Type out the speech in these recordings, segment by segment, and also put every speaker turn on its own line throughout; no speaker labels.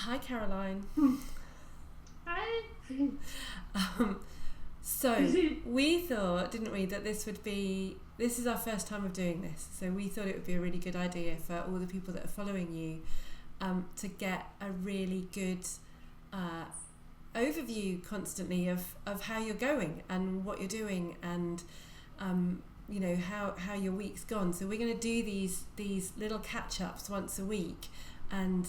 Hi, Caroline.
Hi.
So we thought, didn't we, that this is our first time of doing this. So we thought it would be a really good idea for all the people that are following you to get a really good overview constantly of how you're going and what you're doing and how your week's gone. So we're going to do these little catch-ups once a week and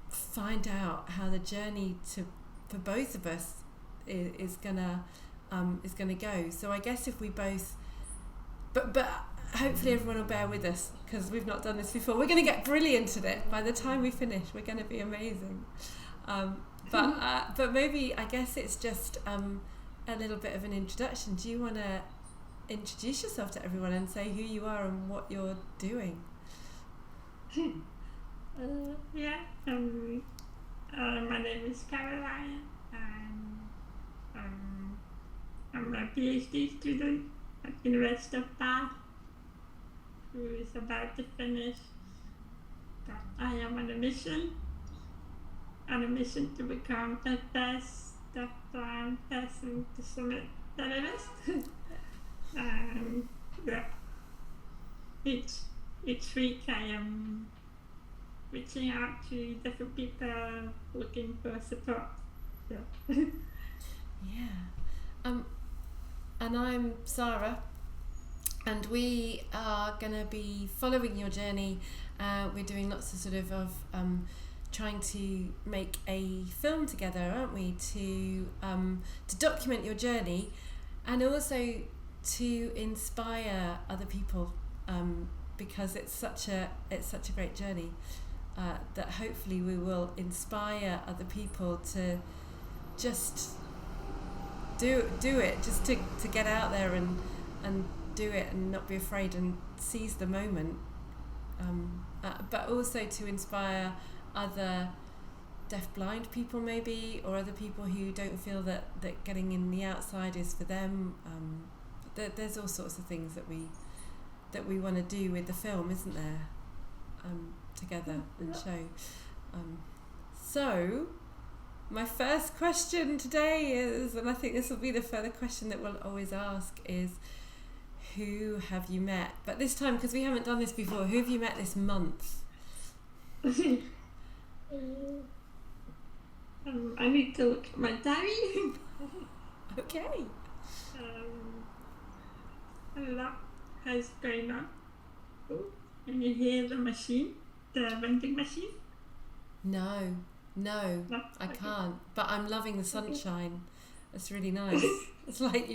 find out how the journey for both of us is gonna go. So I guess if we both, but hopefully everyone will bear with us because we've not done this before. We're going to get brilliant at it. By the time we finish, we're going to be amazing. But maybe I guess it's just a little bit of an introduction. Do you want to introduce yourself to everyone and say who you are and what you're doing?
My name is Caroline. I'm a PhD student at University of Bath who is about to finish. But I am on a mission to become the best deaf-blind person to summit the Everest. Each week I am reaching out to different people looking for support.
And I'm Sarah, and we are going to be following your journey. We're doing lots of trying to make a film together, aren't we, to document your journey and also to inspire other people, because it's such a great journey. That hopefully we will inspire other people to just do it, just to get out there and do it and not be afraid and seize the moment, but also to inspire other deaf-blind people maybe, or other people who don't feel that getting in the outside is for them. There's all sorts of things that we want to do with the film, isn't there? Together and show. So my first question today is, and I think this will be the further question that we'll always ask, is who have you met? But this time, because we haven't done this before, who have you met this month?
I need to look at my diary.
Okay.
A lot has going on. Can you hear the machine? The vending machine?
No, I can't. But I'm loving the sunshine. It's really nice. It's like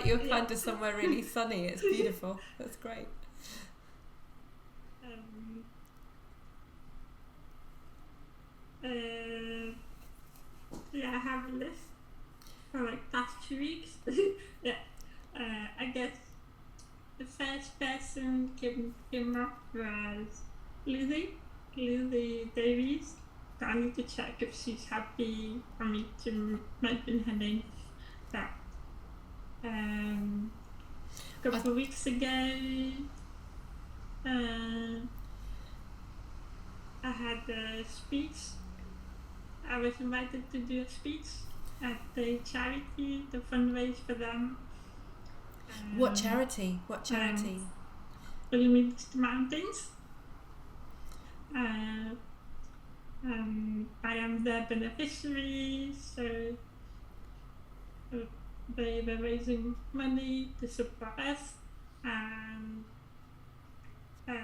you're kind of somewhere really sunny. It's beautiful. That's great.
I have a list for like past 2 weeks. I guess the first person came up was Lizzie Davies. So I need to check if she's happy for me to mention her name. But a couple of weeks ago, I had a speech. I was invited to do a speech at the charity to fundraise for them.
What charity?
Williams Mountains. I am their beneficiary, so they were raising money to support us, and I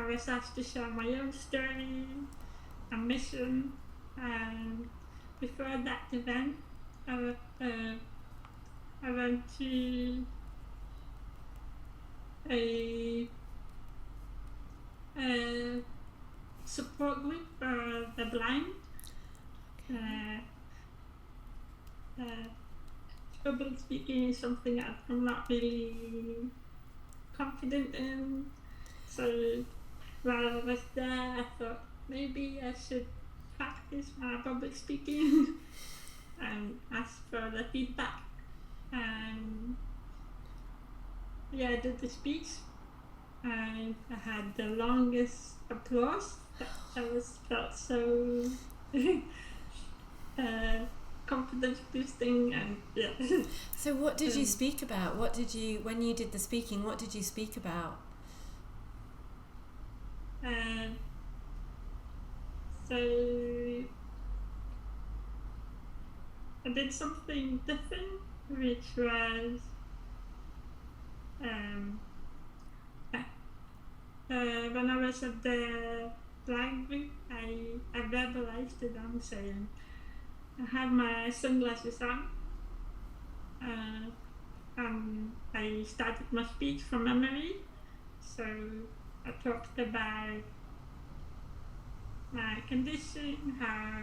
was asked to share my own story and mission. And before that event, I went to a support group for the blind. Public speaking is something that I'm not really confident in, so while I was there I thought maybe I should practice my public speaking and ask for the feedback. And I did the speech and I had the longest applause that felt so confidence boosting, and yeah.
So what did you speak about? When you did the speaking, what did you speak about?
So I did something different, which was when I was at the library, I verbalized it. I'm saying I had my sunglasses on, and I started my speech from memory. So I talked about my condition, how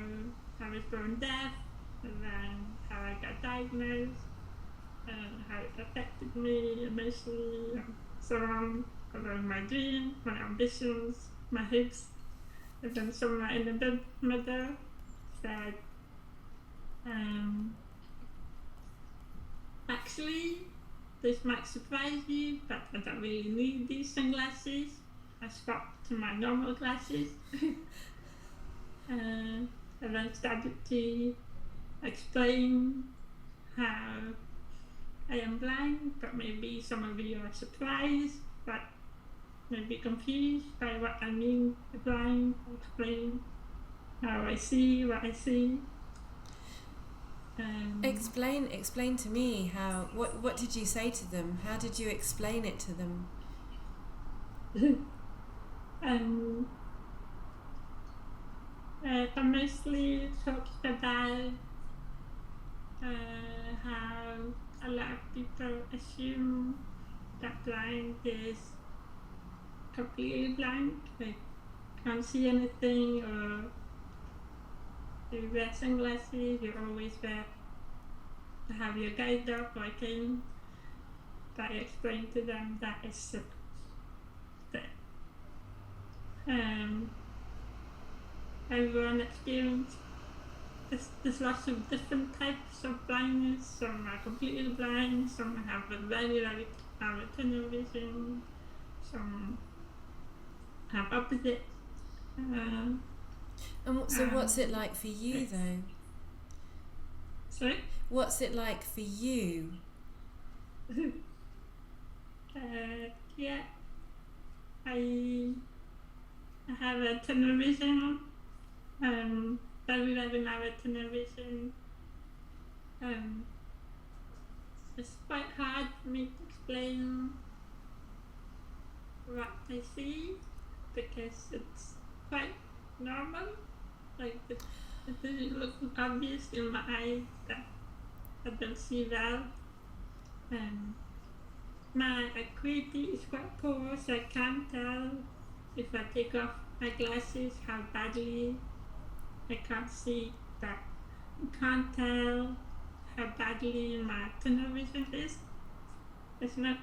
I was born deaf, and then how I got diagnosed, and how it affected me emotionally, and so on, about my dreams, my ambitions, my hopes. And then somewhere in the middle said, actually, this might surprise you, but I don't really need these sunglasses. I swapped to my normal glasses. And then started to explain how I am blind, but maybe some of you are surprised, but maybe confused by what I mean by blind. I explain how I see what I see.
Explain to me how. What did you say to them? How did you explain it to them?
I mostly talked about how a lot of people assume that blind is completely blind, like can't see anything, or you wear sunglasses, you always have your guide dog or a cane. But I explained to them that it's that everyone experiences. There's lots of different types of blindness. Some are completely blind, some have a very, very tunnel vision, some have opposite.
So what's it like for you though?
Sorry?
What's it like for you?
Yeah, I have a tunnel vision, very, very narrow tunnel vision. It's quite hard for me to explain what I see because it's quite normal. Like it doesn't look obvious in my eyes that I don't see well. My acuity is quite poor, so I can't tell if I take off my glasses how badly I can't see. But I can't tell how badly my tunnel vision is. It's not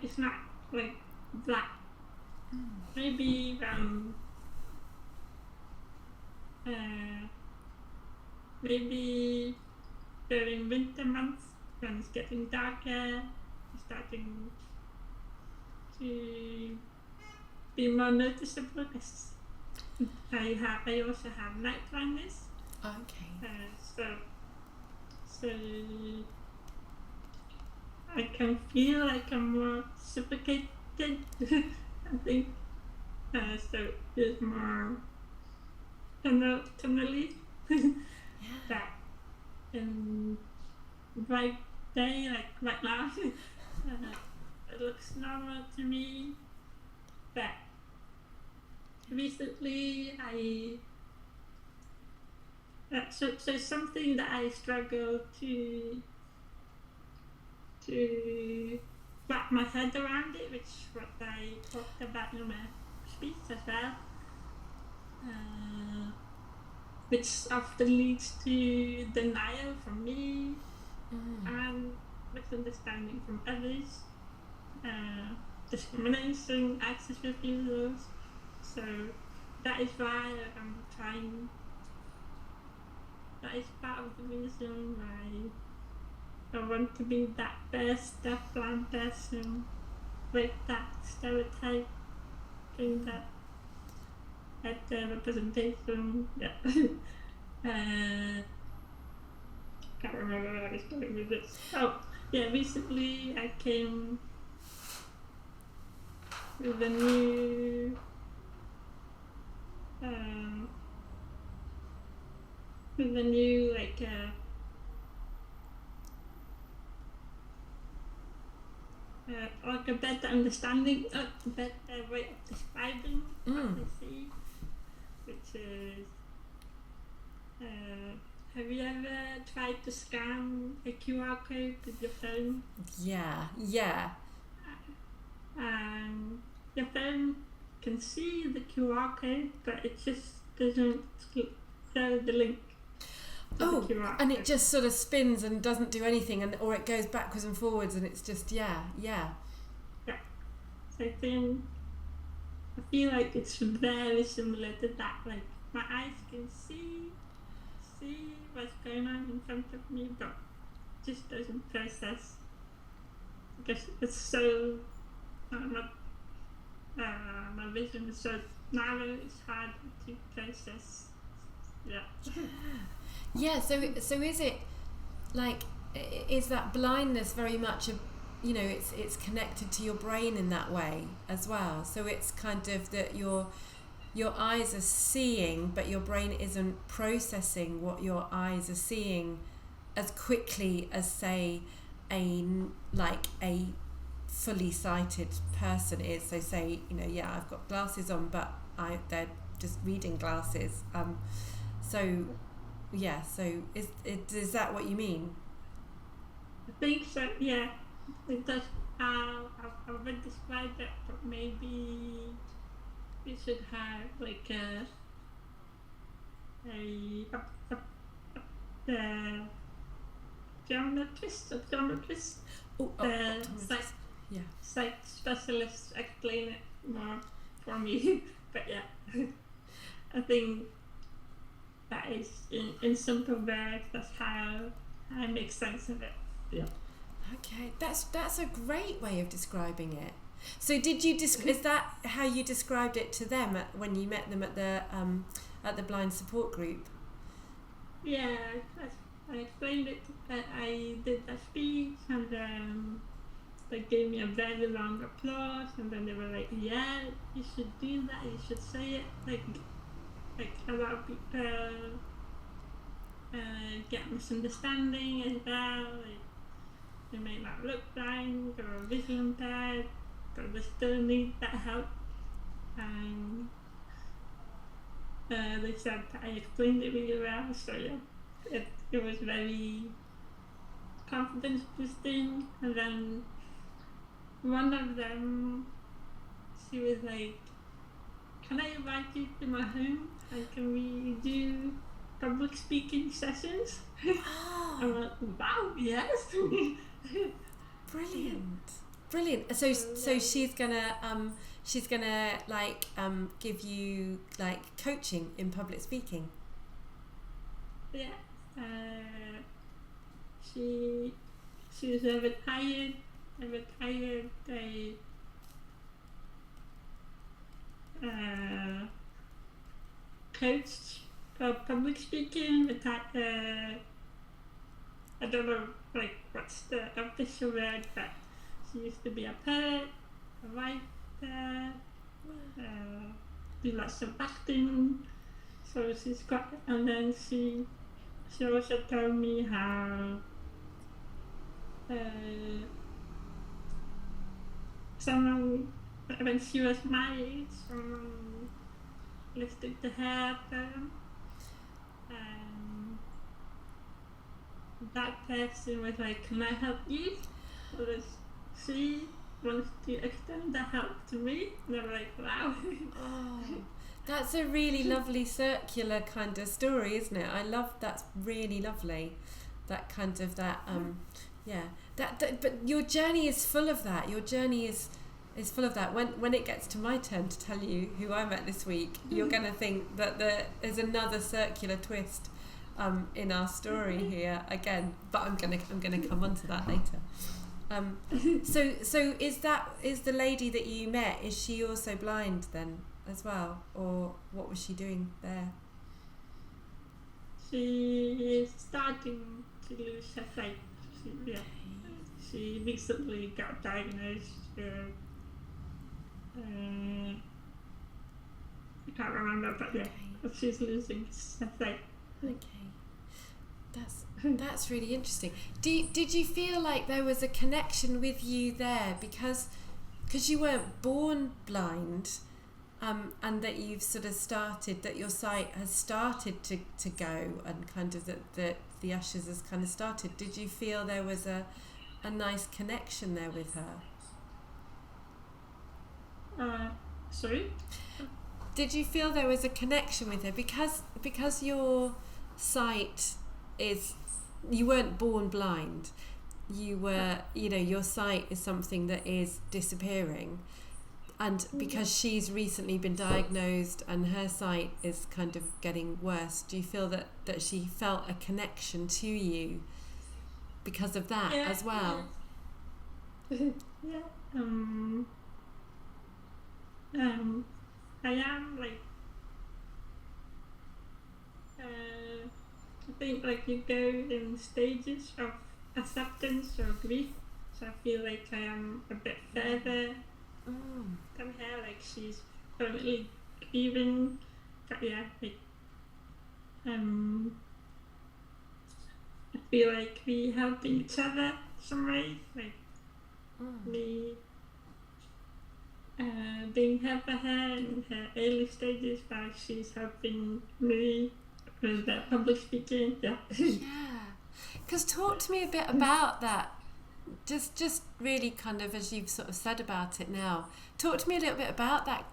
like black. Maybe maybe during winter months when it's getting darker, it's starting to be more noticeable. I also have night blindness.
Okay.
So I can feel like I'm more suffocated. I think so. It's more tunnely. That in bright day, like right now, it looks normal to me. But recently, so something that I struggle to wrap my head around it, which what I talked about in my speech as well, which often leads to denial from me and misunderstanding from others, discrimination, access refusals. So that is why I'm trying. That is part of the reason why I want to be that best deafblind person, break that stereotype, thing that at the representation. Yeah. Can't remember where I was going with this. Oh, yeah, recently I came with a new like a better understanding, a better way of describing what I see, which is, have you ever tried to scan a QR code with your phone?
Yeah.
And your phone can see the QR code, but it just doesn't show the link.
Oh, and it just sort of spins and doesn't do anything, or it goes backwards and forwards, and it's just yeah.
So I feel like it's very similar to that. Like my eyes can see what's going on in front of me, but just doesn't process. Because it's so my vision is so narrow. It's hard to process.
Yeah. So is it like, is that blindness very much it's connected to your brain in that way as well? So it's kind of that your eyes are seeing, but your brain isn't processing what your eyes are seeing as quickly as, say, a fully sighted person is. So say, I've got glasses on, but they're just reading glasses. So is that what you mean?
I think so, yeah. It does. I would describe it, but maybe we should have like a optometrist, sight specialist explain it more for me. But yeah, I think that is in simple words. That's how I make sense of it. Yeah.
Okay, that's a great way of describing it. So did you is that how you described it to them when you met them at the blind support group?
Yeah, I explained it. I did a speech, and they gave me a very long applause, and then they were like, "Yeah, you should do that. You should say it." Like a lot of people get misunderstanding as well. Like, they may not look blind or visually impaired, but they still need that help. And they said that I explained it really well, so yeah, it was very confidence boosting. And then one of them, she was like, "Can I invite you to my home? And can we do public speaking sessions?"
Oh.
I'm like, "Wow, yes."
Brilliant. So she's gonna give you coaching in public speaking.
Yeah. She's a retired coach for public speaking. I don't know what's the official word, but she used to be a poet, a writer, do lots of acting. So she's got, and then she also told me how someone, when she was my age, someone lifted the hair firm, and that person was like, "Can I help you?" Because she wants to extend the help to me, and I'm like, wow.
Oh, that's a really lovely circular kind of story, isn't it? I love, that's really lovely. That kind of but your journey is full of that. Your journey is full of that. When it gets to my turn to tell you who I met this week, you're going to think that there's another circular twist in our story here again. But I'm gonna come on to that later. So is the lady that you met, is she also blind then? as well, or what was she doing there?
She is starting to lose her sight. She recently got diagnosed with, I can't remember, but yeah,
Okay.
she's losing her sight.
Okay, that's really interesting. Did you feel like there was a connection with you there because you weren't born blind, and that you've sort of started, that your sight has started to go, and kind of that the ushers has kind of started? Did you feel there was a nice connection there with her?
Sorry?
Did you feel there was a connection with her because your sight is, you weren't born blind, you were, your sight is something that is disappearing, and because she's recently been diagnosed and her sight is kind of getting worse, do you feel that she felt a connection to you because of that as well?
Yeah. I am like, I think like you go in stages of acceptance or grief. So I feel like I am a bit further than her. Like she's currently grieving, but yeah, like I feel like we help each other some ways. Like me being here for her in her early stages, while she's helping me with the public speaking. Yeah.
Yeah, because talk to me a bit about that. Just really kind of, as you've sort of said about it now, talk to me a little bit about that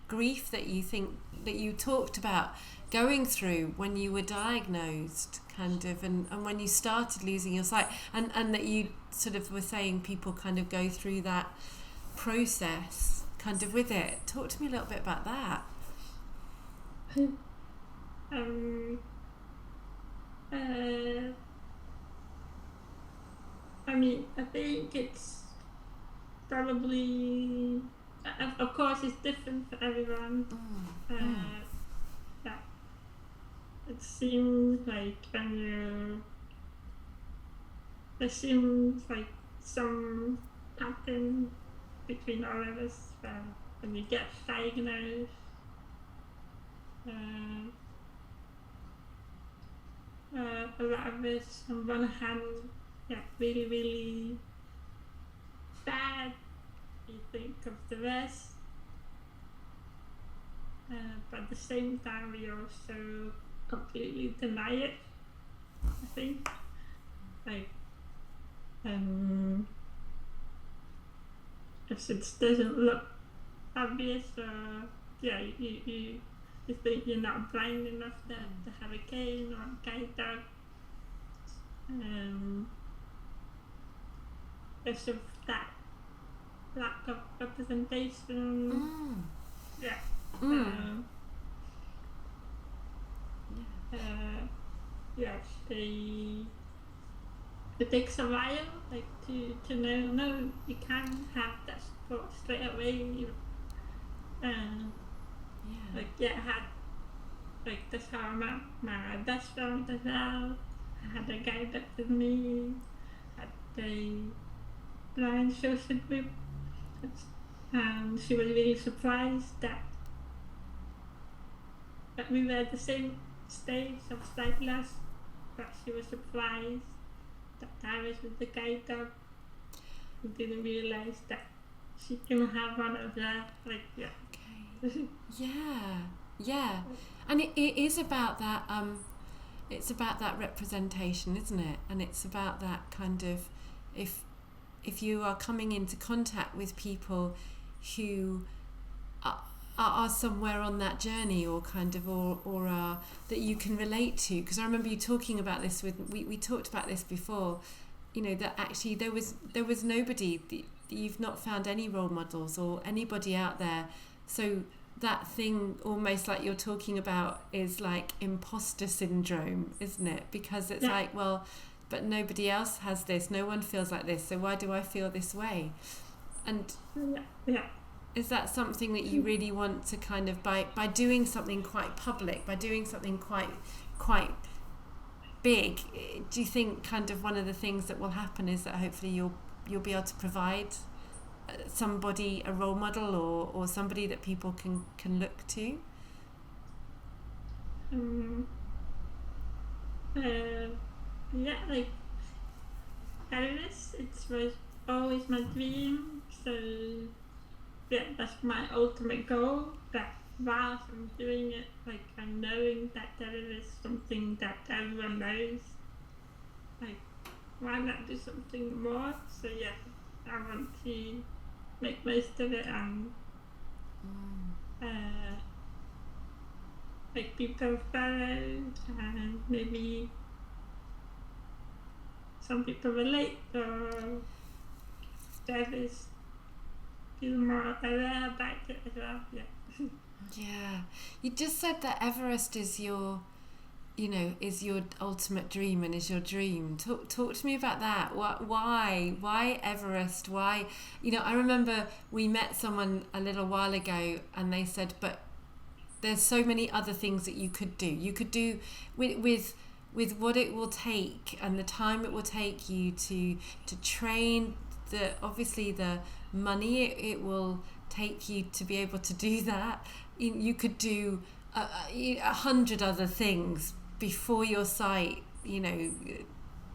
grief that you think that you talked about going through when you were diagnosed, kind of, and when you started losing your sight, and that you sort of were saying people kind of go through that process kind of with it. Talk to me a little bit about that.
I mean, I think it's probably, of course, it's different for everyone. Yeah, it seems like there seems like some pattern between all of us when you get diagnosed. A lot of us, on one hand, really, really bad. You think of the rest, but at the same time, we also completely deny it. I think, like, if it doesn't look obvious, you think you're not blind enough to have a cane or a guide dog. There's of that lack of representation. It takes a while, like to know. No, you can't have that support straight away. I had, like, that's how I met my best friend as well. I had a guy that with me at the blind social group, and she was really surprised that we were at the same stage of sight loss, but she was surprised that I was with the guide dog. We didn't realize that she can have one of that, like, yeah.
Okay. Yeah, and it is about that. It's about that representation, isn't it? And it's about that kind of, if you are coming into contact with people who are somewhere on that journey, or kind of, or are, that you can relate to. Because I remember you talking about this we talked about this before. That actually there was nobody. You've not found any role models or anybody out there. So that thing, almost like you're talking about, is like imposter syndrome, isn't it? Because it's like, well, but nobody else has this. No one feels like this. So why do I feel this way? And is that something that you really want to kind of, by doing something quite public, by doing something quite big, do you think kind of one of the things that will happen is that hopefully you'll be able to provide somebody, a role model, or somebody that people can look to?
Yeah, like Everest, it was always my dream. So yeah, that's my ultimate goal. But whilst I'm doing it, like I'm knowing that there is something that everyone knows. Like, why not do something more? So yeah, I want to make most of it and make people follow, and maybe some people relate, or others feel more aware about it as well. Yeah.
Yeah, you just said that Everest is your ultimate dream and is your dream. Talk to me about that. Why Everest? Why? I remember we met someone a little while ago and they said, but there's so many other things that you could do. You could do with what it will take and the time it will take you to train, obviously the money it will take you to be able to do that. You could do 100 other things before your sight,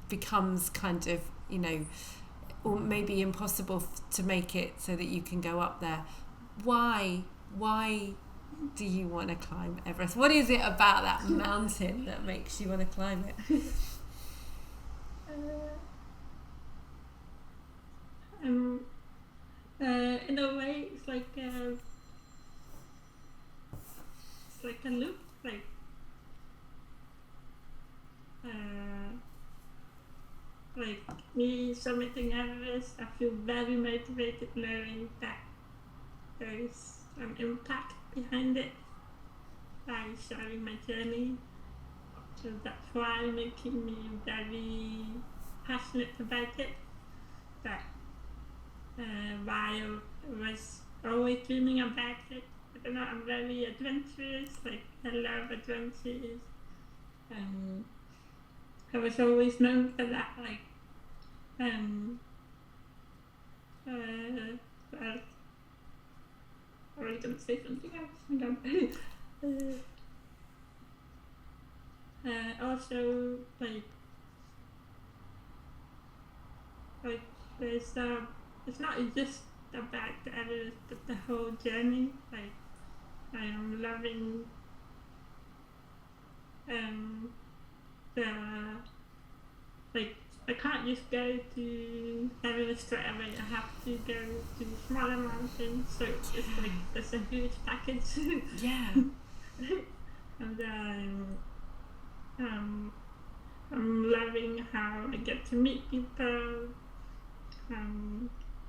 becomes kind of, or maybe impossible to make it so that you can go up there. Why do you want to climb Everest? What is it about that mountain that makes you want to climb it?
In a way, it's like a loop, like me summiting Everest. I feel very motivated knowing that there is an impact behind it by sharing my journey. So that's why making me very passionate about it. But while I was always dreaming about it, I don't know, I'm very adventurous, like I love adventures. I was always known for that, like well, I was going to say something else. Also, there's it's not just about the Everest, but the whole journey. Like, I am loving the I can't just go to Everest straight away. I have to go to smaller mountains, so it's like there's a huge package.
Yeah.
And I'm loving how I get to meet people.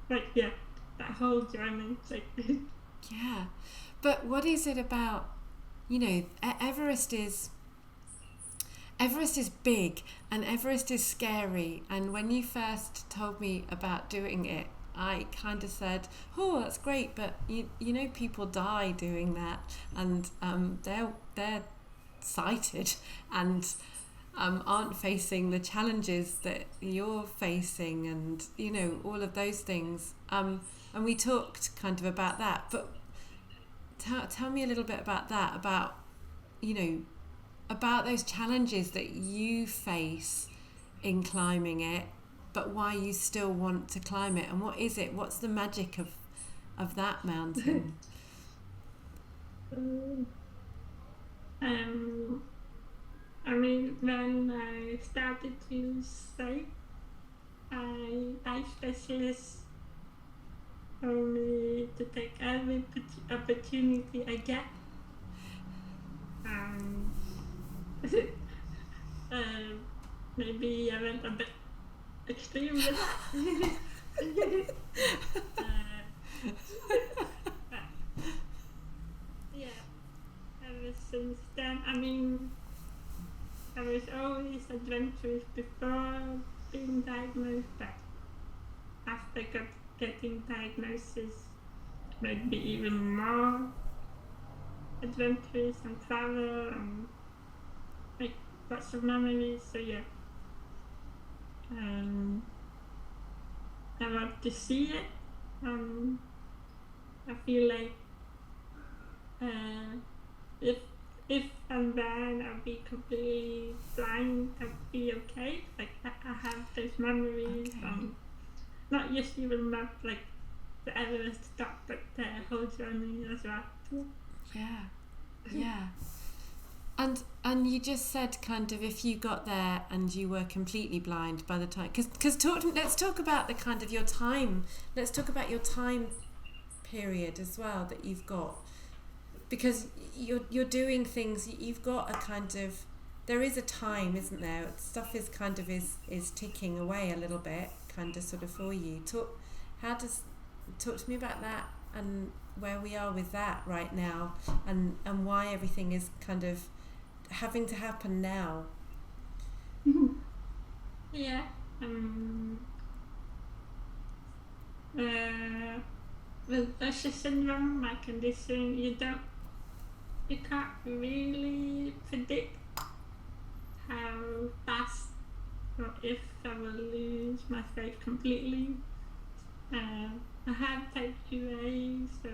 That whole journey.
Yeah, but what is it about? Everest is big and Everest is scary. And when you first told me about doing it, I kind of said, "Oh, that's great," but people die doing that, and they're sighted and aren't facing the challenges that you're facing, and all of those things. And we talked kind of about that, but tell me a little bit about that, about those challenges that you face in climbing it, but why you still want to climb it, and what is it? What's the magic of that mountain?
I mean, when I started to study, I specialists told me to take every opportunity I get. Maybe I went a bit extreme with that. Ever since then, I mean, I was always adventurous before being diagnosed, but after getting diagnosis, maybe even more adventures and travel and make lots of memories. So yeah, I want to see it. I feel like if and when I'll be completely blind, I'll be okay. Like I have those memories, not just even about like the Everest stop, but the whole journey as well.
Yeah. And you just said kind of if you got there and you were completely blind by the time, let's talk about the kind of your time. Let's talk about your time period as well that you've got, because you're doing things. You've got a kind of, there is a time, isn't there? Stuff is kind of is ticking away a little bit, kind of sort of for you. Talk to me about that and where we are with that right now, and why everything is kind of having to happen now.
Yeah. With Usher syndrome, my condition, you can't really predict how fast or if I will lose my faith completely. I have type 2A, so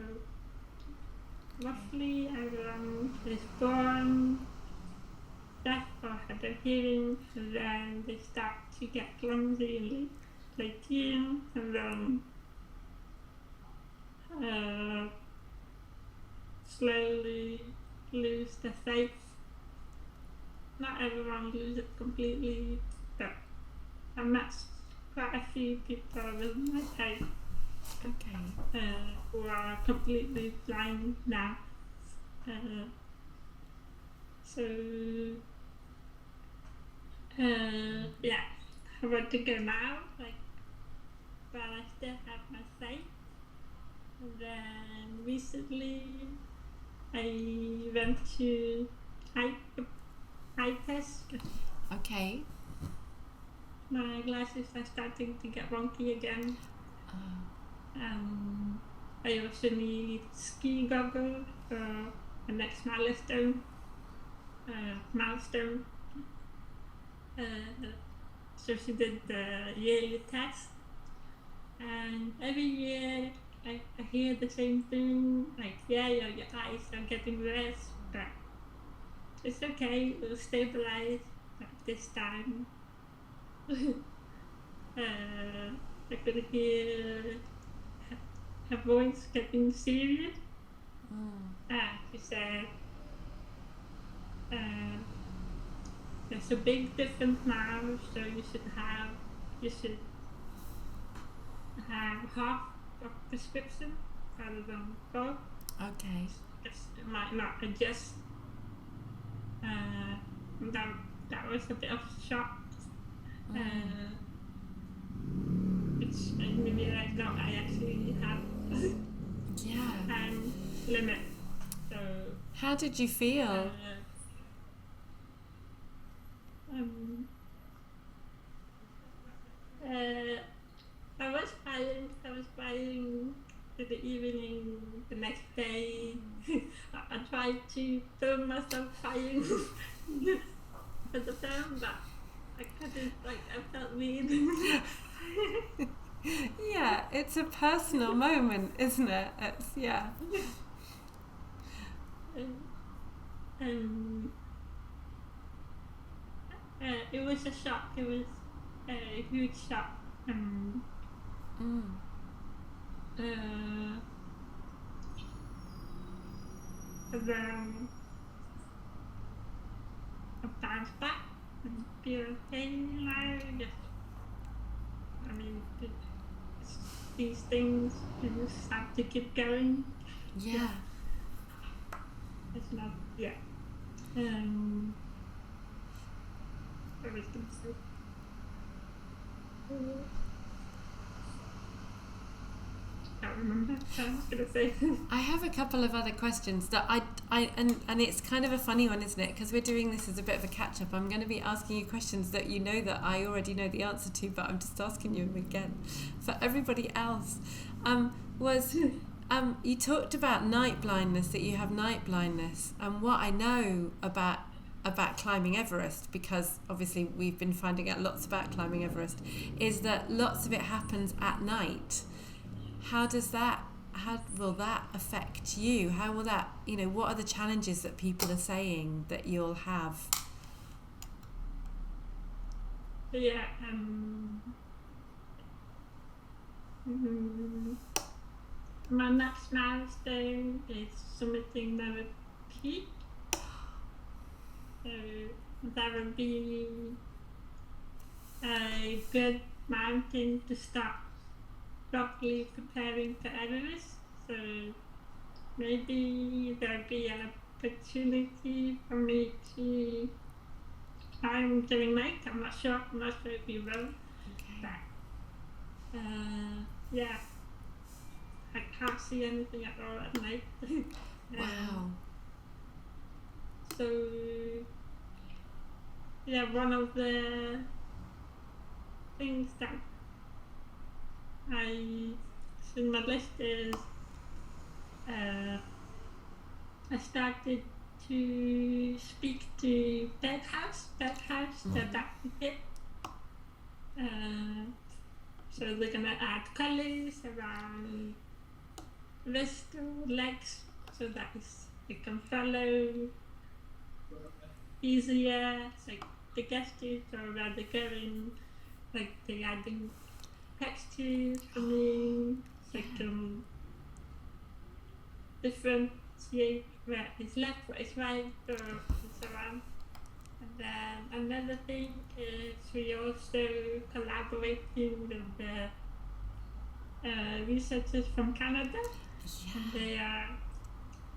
roughly everyone is born deaf or hard of hearing, and then they start to get clumsy in late teens, and then slowly lose their faith. Not everyone loses it completely, but I met quite a few people with my type who are completely blind now. Yeah, I want to go now, like, but I still have my sight. And then recently I went to eye test.
Okay.
My glasses are starting to get wonky again. I also need ski goggles for the next milestone. So she did the yearly test, and every year I hear the same thing, like, yeah, your eyes are getting worse, but it's okay, it'll stabilize. But this time I could hear her voice getting serious. She said, there's a big difference now, so you should have half of prescription rather than full.
Okay.
It might not adjust. That was a bit of a shock. Which made me realize, no, I actually have time limit. So
how did you feel?
I was crying in the evening the next day. I tried to film myself crying for the film, but I couldn't, like, I felt weird.
Yeah, it's a personal moment, isn't it? It's, yeah.
It was a shock. It was a huge shock. And then I bounced back and feel okay now. These things, you just have to keep going.
Yeah.
It's not, yeah. I was going to say. I can't remember what I was going to say.
I have a couple of other questions that and it's kind of a funny one, isn't it? Because we're doing this as a bit of a catch-up. I'm going to be asking you questions that you know that I already know the answer to, but I'm just asking you again. For everybody else, You talked about night blindness, that you have night blindness, and what I know about climbing Everest, because obviously we've been finding out lots about climbing Everest, is that lots of it happens at night. How will that affect you? How will that, what are the challenges that people are saying that you'll have?
Yeah, my next milestone is summiting the peak. So that would be a good mountain to start properly preparing for Everest. So maybe there'll be an opportunity for me to climb during night. I'm not sure if you will.
Okay.
But yeah, I can't see anything at all at night.
Wow.
So yeah, one of the things that in my list is I started to speak to Bedhouse, the advocate. So they're gonna add colours around wrist or legs so that it can follow easier. It's like the gestures are rather going, like they're adding textures for me. It's like differentiate where it's left, where it's right, or so on. And then another thing is we also collaborating with the researchers from Canada. And they are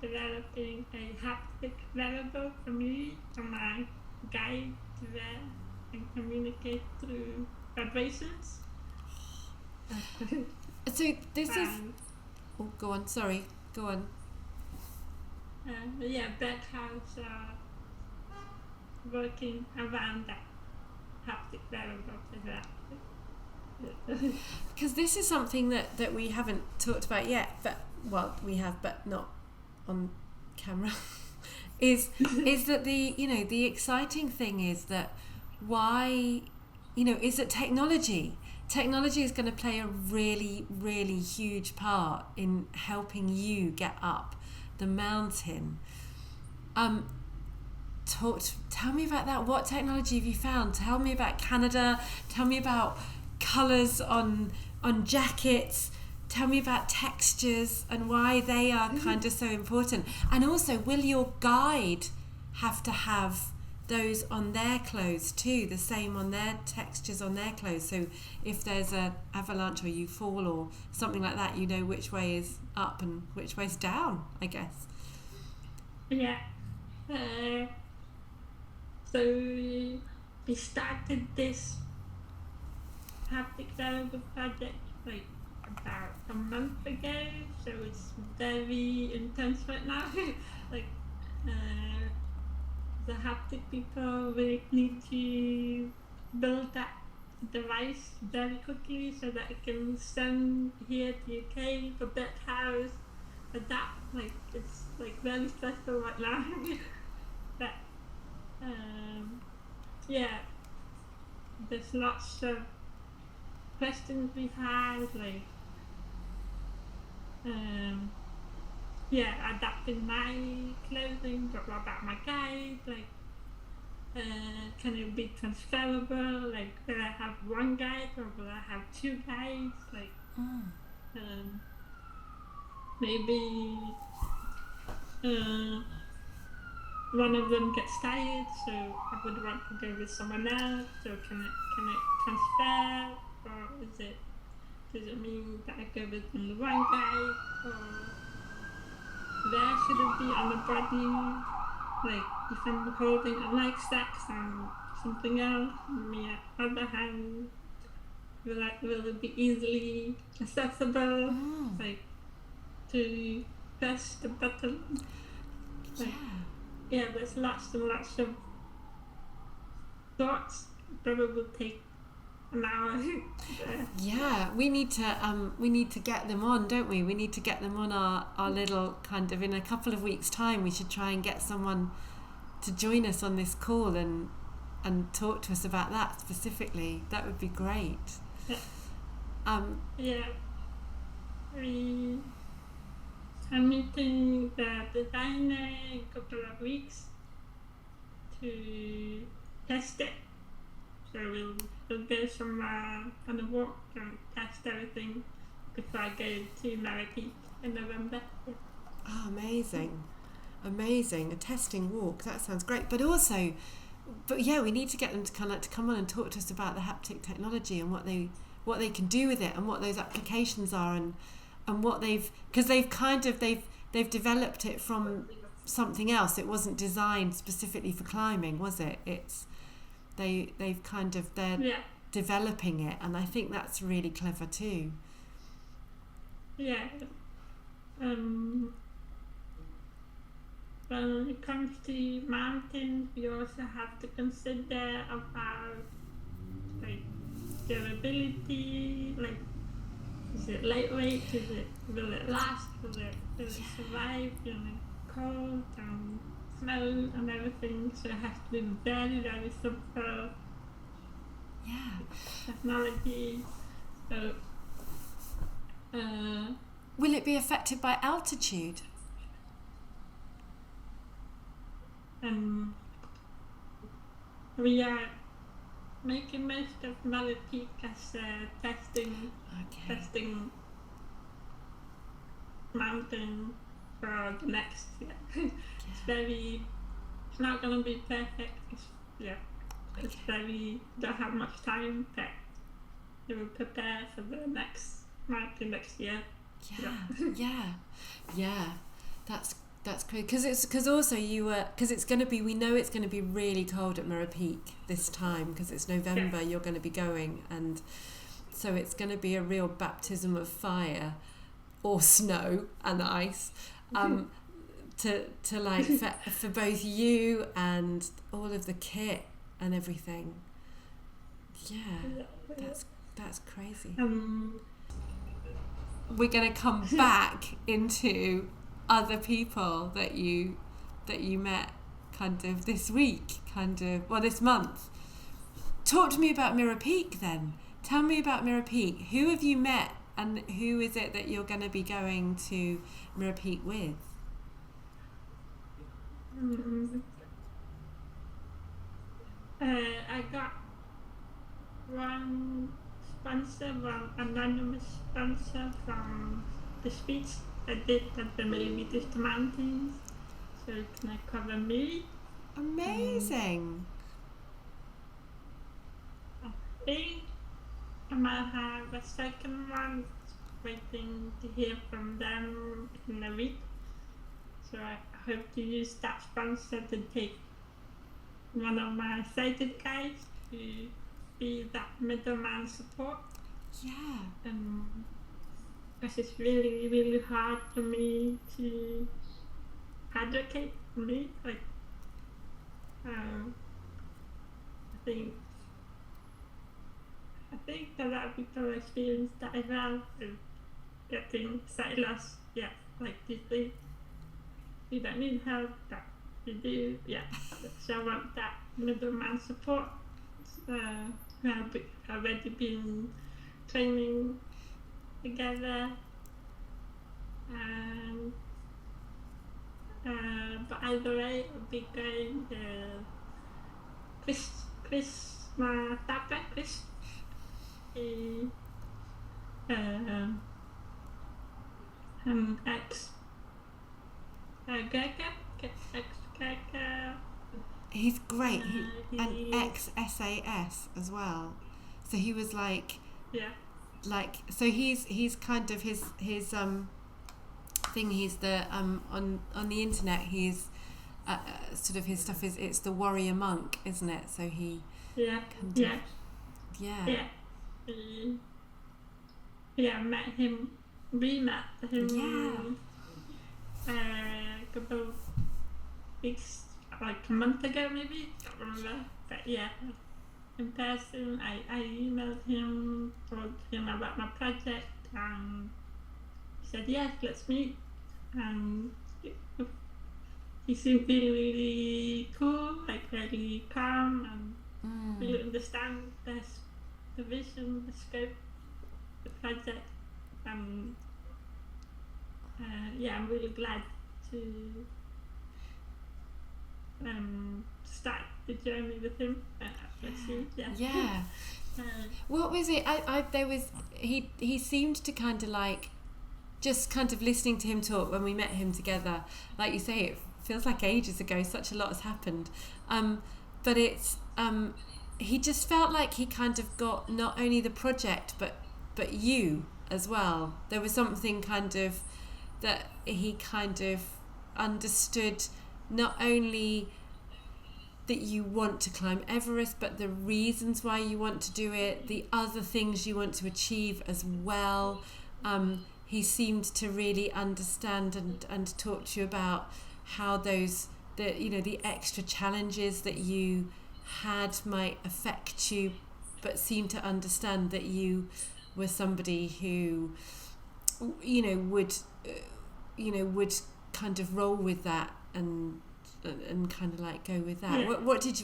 developing a haptic wearable for me, for my guide to wear and communicate through vibrations.
So this is... Oh, go on, sorry. Go on.
Yeah, Bedhouse working around that haptic wearable for that.
Because this is something that we haven't talked about yet, but we have, but not on camera. is that the exciting thing is that is that technology is going to play a really, really huge part in helping you get up the mountain. Tell me about that. What technology have you found? Tell me about Canada. Tell me about colours on jackets. Tell me about textures and why they are kind of so important. And also, will your guide have to have those on their clothes too, the same on their textures on their clothes? So if there's an avalanche or you fall or something like that, you know which way is up and which way's down, I guess.
Yeah. So we started this haptic wearable project like about a month ago, so it's very intense right now. Like the haptic people really need to build that device very quickly so that it can send here to UK for Bedhouse. But that it's very stressful right now. But yeah, there's lots of questions we have, adapting my clothing, but what about my guide? Can it be transferable? Will I have one guide or will I have two guides? Maybe one of them gets tired, so I would want to go with someone else. So can it transfer, or does it mean that I go with only one guide, or where should it be on the body? If I'm holding a leg stacks on something else, on the other hand, will it be easily accessible? To press the button. There's lots and lots of thoughts. Probably will take an hour.
Yeah, we need to get them on, don't we? We need to get them on our little kind of, in a couple of weeks' time. We should try and get someone to join us on this call and talk to us about that specifically. That would be great.
Yeah, we are meeting the designer in a couple of weeks to test it. So we'll go somewhere on a walk and test everything before I go to Marrakech in November. Yeah.
Oh, amazing. A testing walk. That sounds great. But also, yeah, we need to get them to kind of to come on and talk to us about the haptic technology and what they can do with it and what those applications are and what because they've developed it from something else. It wasn't designed specifically for climbing, was it? They're developing it, and I think that's really clever too.
Yeah. When it comes to mountains, we also have to consider about like durability, like is it lightweight, will it last, will it survive in cold and snow and everything, so it has to be very, very simple technology. So
will it be affected by altitude?
We are making most of Marrakech as testing mountain for the next year. It's not going to be perfect. It's very, don't have much time, but we will prepare for the next mountain next year.
Yeah. That's great, because it's going to be, we know it's going to be really cold at Marrakech this time because it's November. You're going to be going, and so it's going to be a real baptism of fire or snow and ice to like for both you and all of the kit and everything. That's crazy. We're going to come back into other people that you met kind of this week, this month. Talk to me about Marrakech then. Tell me about Marrakech. Who have you met and who is it that you're going to be going to Marrakech with?
I got one anonymous sponsor from the speech I did at the Millimeters to Mountains, so can I cover me?
Amazing.
I think I might have a second one, waiting to hear from them in a week, so I hope to use that sponsor to take one of my sighted guys to be that middleman support. Because it's really, really hard for me to advocate for me. Like, I think a lot of people experience that as well, getting sight loss. Yeah, like you think you don't need help, but you do. Yeah, so I want that middleman support. I've already been training together, and but either way, I'll be going Chris Matapa, Chris, ex Gregor.
He's great. And ex SAS as well. So he was like so he's kind of his thing. He's the on the internet. He's sort of his stuff is it's the warrior monk, isn't it? So he
met him. We met him. A couple of weeks, like a month ago maybe. I can't remember. But in person. I emailed him, told him about my project, and he said, yes, let's meet. And he seemed really, really cool, like really calm, and really understand the vision, the scope, the project. I'm really glad to start the journey with him.
Yeah. What was it? He seemed to kind of like, just kind of listening to him talk when we met him together. Like you say, it feels like ages ago. Such a lot has happened. But it's he just felt like he kind of got not only the project but you as well. There was something kind of that he kind of understood, not only that you want to climb Everest, but the reasons why you want to do it, the other things you want to achieve as well. He seemed to really understand and talk to you about how the extra challenges that you had might affect you, but seemed to understand that you were somebody who would kind of roll with that and kind of like go with that.
Yeah.
What did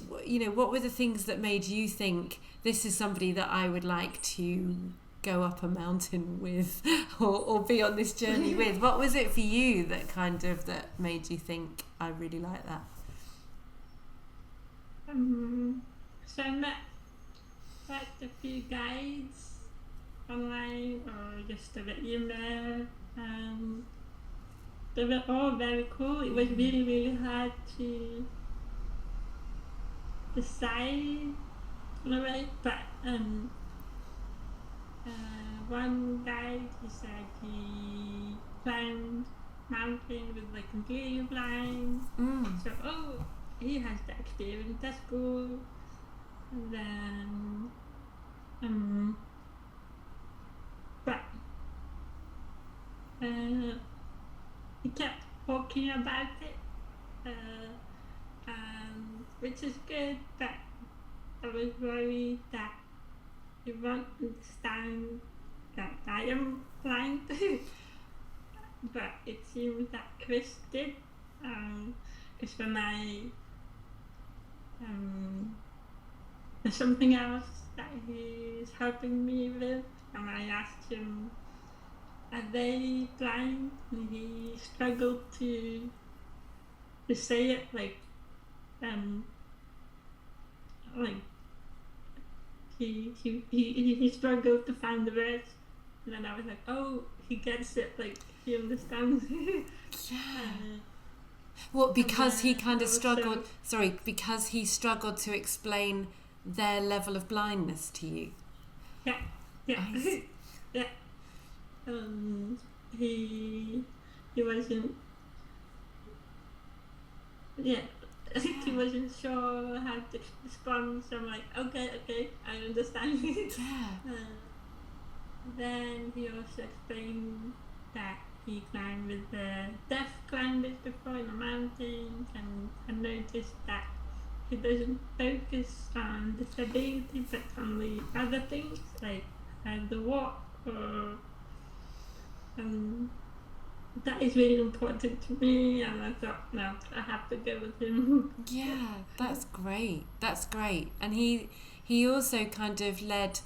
what were the things that made you think this is somebody that I would like to go up a mountain with or be on this journey with? What was it for you that made you think I really like that?
So I met quite a few guides online or just a bit email, and they were all very cool. It was really, really hard to decide in a way, but one guy, he said he climbed mountain with like completely blind. So he has the experience, that's cool. And then he kept talking about it, and which is good, but I was worried that he won't understand that I am blind. But it seems that Chris did, because when there's something else that he's helping me with, and I asked him, are they blind? And he struggled to say it, like he struggled to find the words, and then I was like, oh, he gets it, like he understands.
Well, because he kind of struggled. Sorry, because he struggled to explain their level of blindness to you.
Yeah. Yeah. He wasn't. Yeah. He wasn't sure how to respond, so I'm like, okay, I understand. Then he also explained that he climbed with the deaf climbers before in the mountains, and I noticed that he doesn't focus on disability but on the other things like the walk, or that is really important to me, and I thought, no, I have to go with him.
Yeah, that's great. And he also kind of led.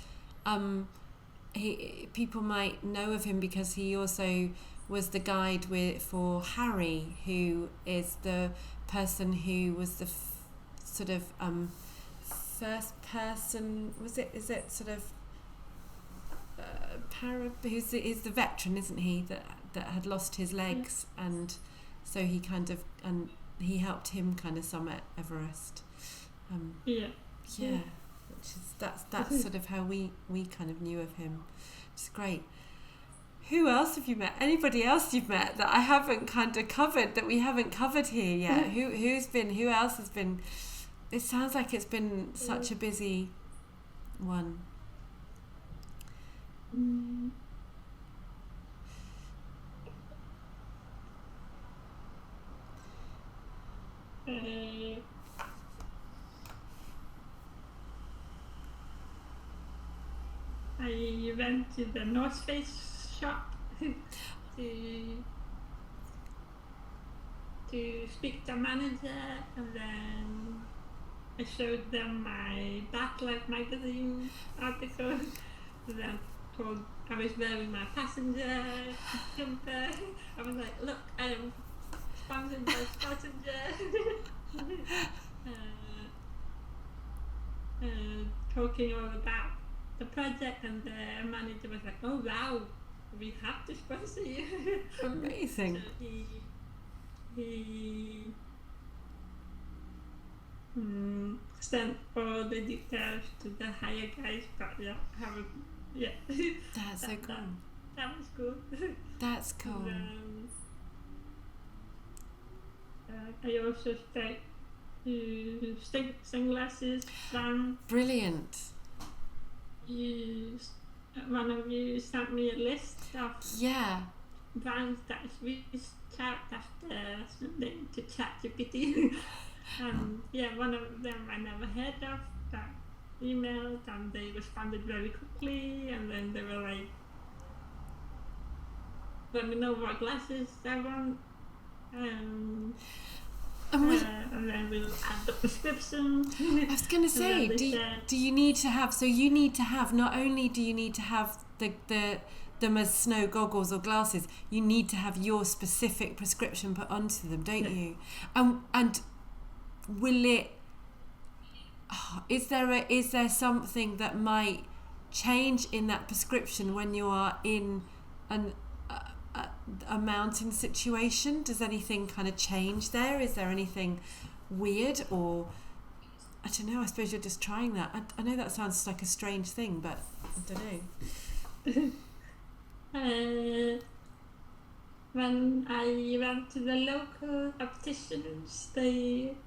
People might know of him because he also was the guide for Harry, who is the person who was the first person. Is it sort of who's the veteran, isn't he, that had lost his legs, and so he he helped him kind of summit Everest. Which is that's sort of how we kind of knew of him, which is great. Who else have you met? Anybody else you've met that I haven't kind of covered, that we haven't covered here yet? Who else has been? It sounds like it's been such a busy one.
went to the North Face shop to speak to the manager, and then I showed them my Backlight magazine article, and then told I was wearing my passenger jumper. I was like, look, I am sponsored by Passenger. Talking all about the project, and the manager was like, oh wow, we have to sponsor you.
Amazing.
So he sent all the details to the higher guys, but yeah, haven't. Yeah.
That's so cool.
That was cool.
That's cool.
I also spoke to sunglasses brand.
Brilliant.
One of you sent me a list of brands that reached out after something to ChatGPT. And one of them I never heard of, that emailed, and they responded very quickly, and then they were like, let me know what glasses I want, and then we'll add the prescription.
I was going to say, do you need to have, so you need to have, not only do you need to have them as snow goggles or glasses, you need to have your specific prescription put onto them, don't you? And will it, is there something that might change in that prescription when you are in a mountain situation? Does anything kind of change there? Is there anything weird, or I don't know, I suppose you're just trying that. I know that sounds like a strange thing, but I don't
know. When I went to the local opticians, they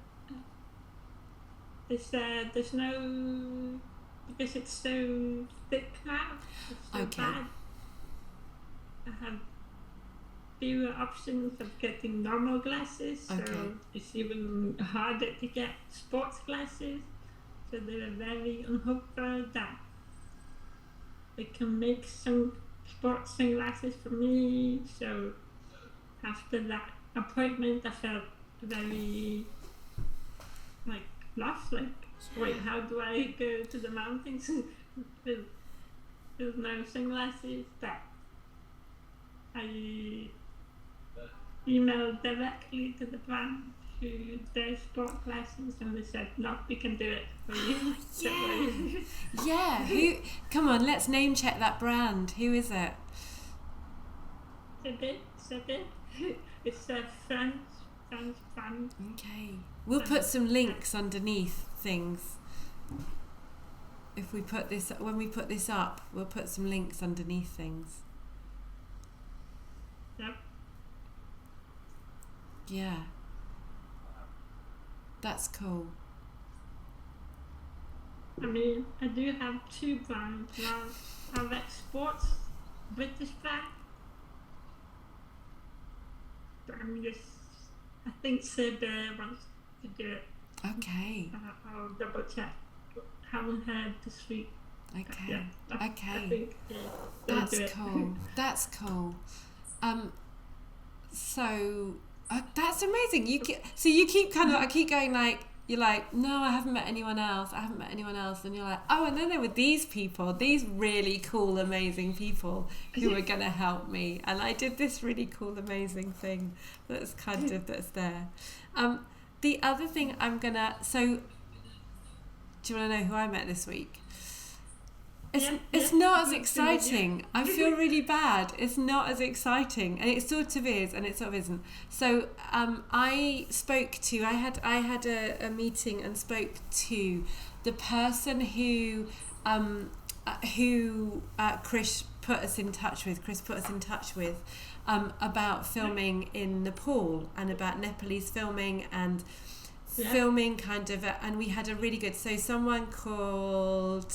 said there's no, because it's so thick now, it's so bad. I have fewer options of getting normal glasses, so it's even harder to get sports glasses. So they were very unhopeful that they can make some sports sunglasses for me. So after that appointment, I felt very lost. Wait, how do I go to the mountains with no sunglasses? But I emailed directly to the brand who does sport glasses, and they said, no, we can do it for you.
Who? Come on, let's name check that brand. Who is it?
Cébé. It's a French brand.
Okay. We'll put some links underneath things. If we put this, when we put this up, we'll put some links underneath things.
Yep.
Yeah. That's cool.
I mean, I do have two brands. One, Everest Sports, British brand. But I think Cébé wants to do it.
Okay.
I'll double check. Haven't heard this week.
Okay.
I think,
that's cool. That's cool. So that's amazing. You keep kind of, I keep going like, you're like, no, I haven't met anyone else, and you're like, oh, and then there were these people, these really cool, amazing people who were gonna help me, and I did this really cool, amazing thing that's there. The other thing so do you want to know who I met this week? It's not as exciting. I feel really bad. It's not as exciting, and it sort of is, and it sort of isn't. So I had a meeting and spoke to the person who Chris put us in touch with about filming in Nepal, and about Nepalese filming and filming kind of, and we had a really good, so someone called,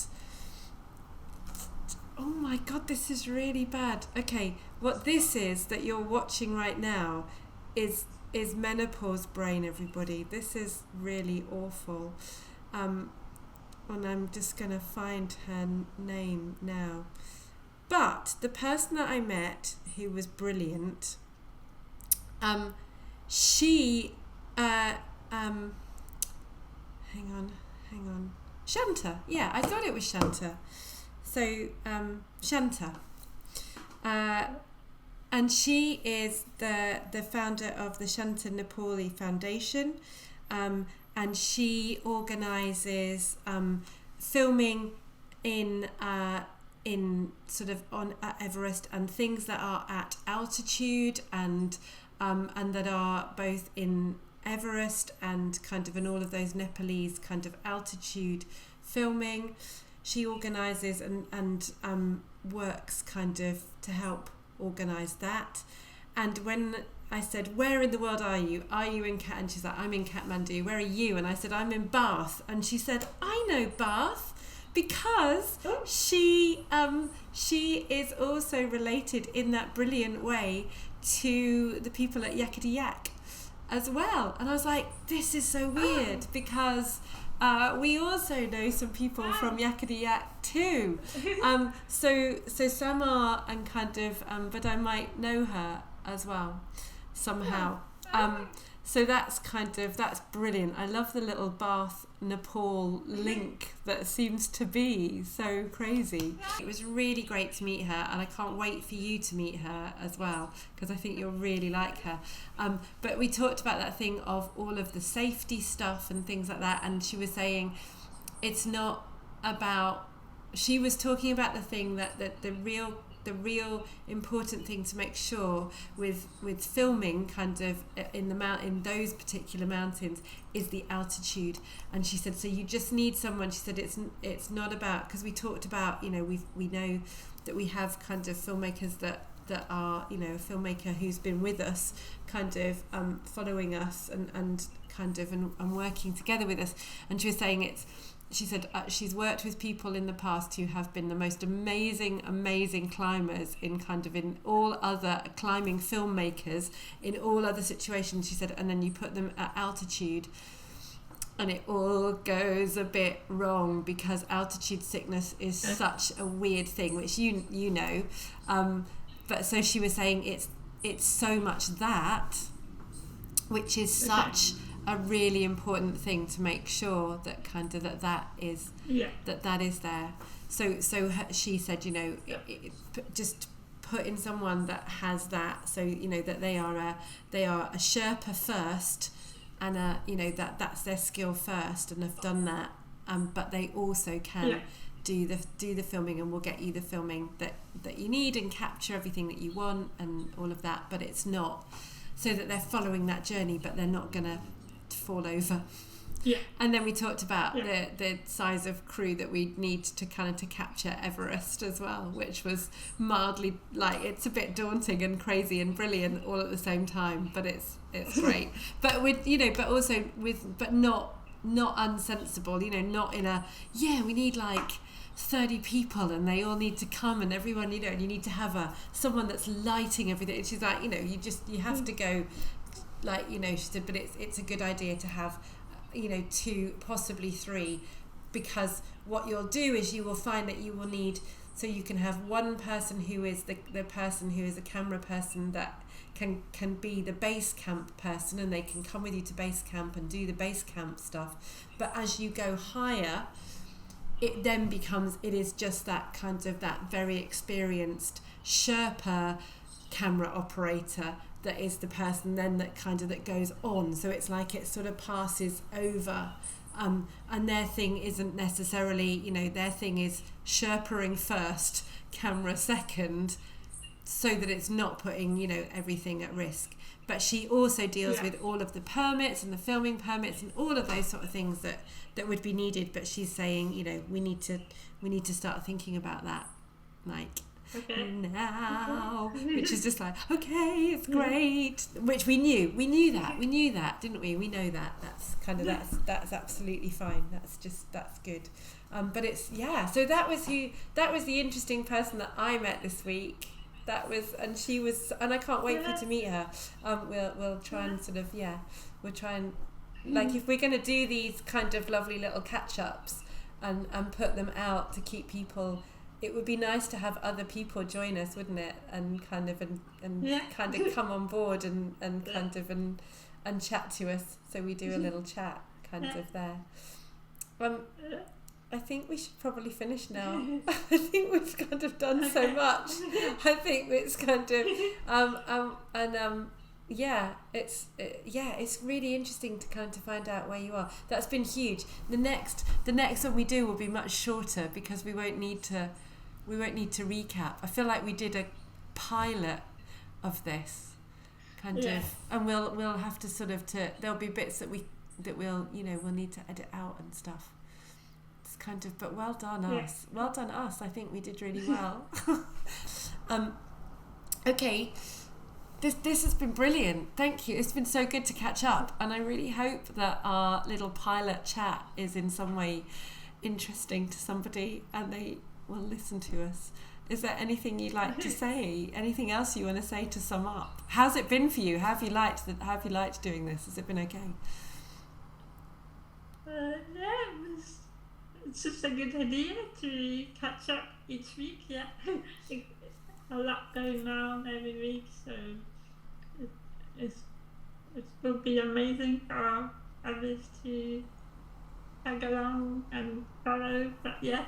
oh my god, this is really bad. Okay, what this is that you're watching right now is menopause brain, everybody. This is really awful. And I'm just gonna find her name now. But the person that I met, who was brilliant, she, hang on, Shanta. Yeah, I thought it was Shanta. So, Shanta. And she is the founder of the Shanta Nepali Foundation, and she organises filming in sort of on at Everest, and things that are at altitude and that are both in Everest and kind of in all of those Nepalese kind of altitude filming. She organises and works kind of to help organise that. And when I said, where in the world are you? Are you in and she's like, I'm in Kathmandu. Where are you? And I said, I'm in Bath. And she said, I know Bath, because she is also related in that brilliant way to the people at Yakety Yak as well. And I was like, this is so weird, because we also know some people from Yakety Yak too. So Samar and kind of, but I might know her as well somehow. So that's brilliant. I love the little Bath Nepal link that seems to be so crazy. It was really great to meet her, and I can't wait for you to meet her as well, because I think you'll really like her. But we talked about that thing of all of the safety stuff and things like that, and she was saying it's not about, she was talking about the thing that the real important thing to make sure with filming kind of in those particular mountains is the altitude. And she said, so you just need someone, she said it's not about, because we talked about, we know that we have kind of filmmakers that are, a filmmaker who's been with us kind of following us and kind of and working together with us. And she was saying she said she's worked with people in the past who have been the most amazing climbers in all other climbing filmmakers in all other situations. She said, and then you put them at altitude and it all goes a bit wrong, because altitude sickness is such a weird thing, which you know. But so she was saying it's so much that, which is such a really important thing to make sure that kind of that is there. So she said, just put in someone that has that, so that they are a Sherpa first, and that's their skill first, and have done that, but they also can do the filming, and will get you the filming that you need and capture everything that you want and all of that. But it's not so that they're following that journey, but they're not gonna fall over. And then we talked about the size of crew that we need to capture Everest as well, which was mildly, like, it's a bit daunting and crazy and brilliant all at the same time, but it's great. But with but also but not unsensible, not in a we need like 30 people and they all need to come, and everyone, and you need to have someone that's lighting everything. And she's like, you have to go, like, she said, but it's a good idea to have 2, possibly 3, because what you'll do is you will find that you will need, so you can have one person who is the person who is a camera person that can be the base camp person, and they can come with you to base camp and do the base camp stuff. But as you go higher, it then becomes, it is just that kind of that very experienced Sherpa camera operator that is the person then that goes on. So it's like it sort of passes over, and their thing isn't necessarily, their thing is Sherpaing first, camera second, so that it's not putting everything at risk. But she also deals with all of the permits and the filming permits and all of those sort of things that would be needed. But she's saying, we need to start thinking about that, like, now, which is just like, okay, it's great, which we knew that, didn't we? We know that that's kind of that's absolutely fine. That's good. But it's so that was the interesting person that I met this week. And she was, and I can't wait for you to meet her. We'll try and sort of we'll try and, like, if we're going to do these kind of lovely little catch-ups and put them out to keep people it would be nice to have other people join us, wouldn't it? And kind of kind of come on board and kind of and chat to us. So we do a little chat kind of there. I think we should probably finish now. I think we've kind of done so much. I think it's kind of it's really interesting to kind of find out where you are. That's been huge. The next one we do will be much shorter because we won't need to recap. I feel like we did a pilot of this kind of, and we'll have to sort of there'll be bits that we'll need to edit out and stuff. It's kind of, but well done us. Well done us. I think we did really well. Okay. This has been brilliant. Thank you. It's been so good to catch up, and I really hope that our little pilot chat is in some way interesting to somebody and they will listen to us. Is there anything you'd like to say? Anything else you want to say to sum up? How's it been for you? How have you liked doing this? Has it been okay?
It's just a good idea to catch up each week. Yeah, a lot going on every week, so it will be amazing for others to tag along and follow. But yeah.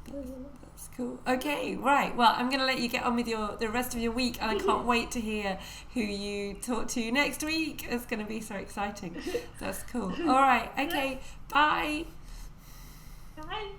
That's cool. Okay, right. Well, I'm going to let you get on with the rest of your week, and I can't wait to hear who you talk to next week. It's going to be so exciting. That's cool. All right. Okay. Bye.
Bye.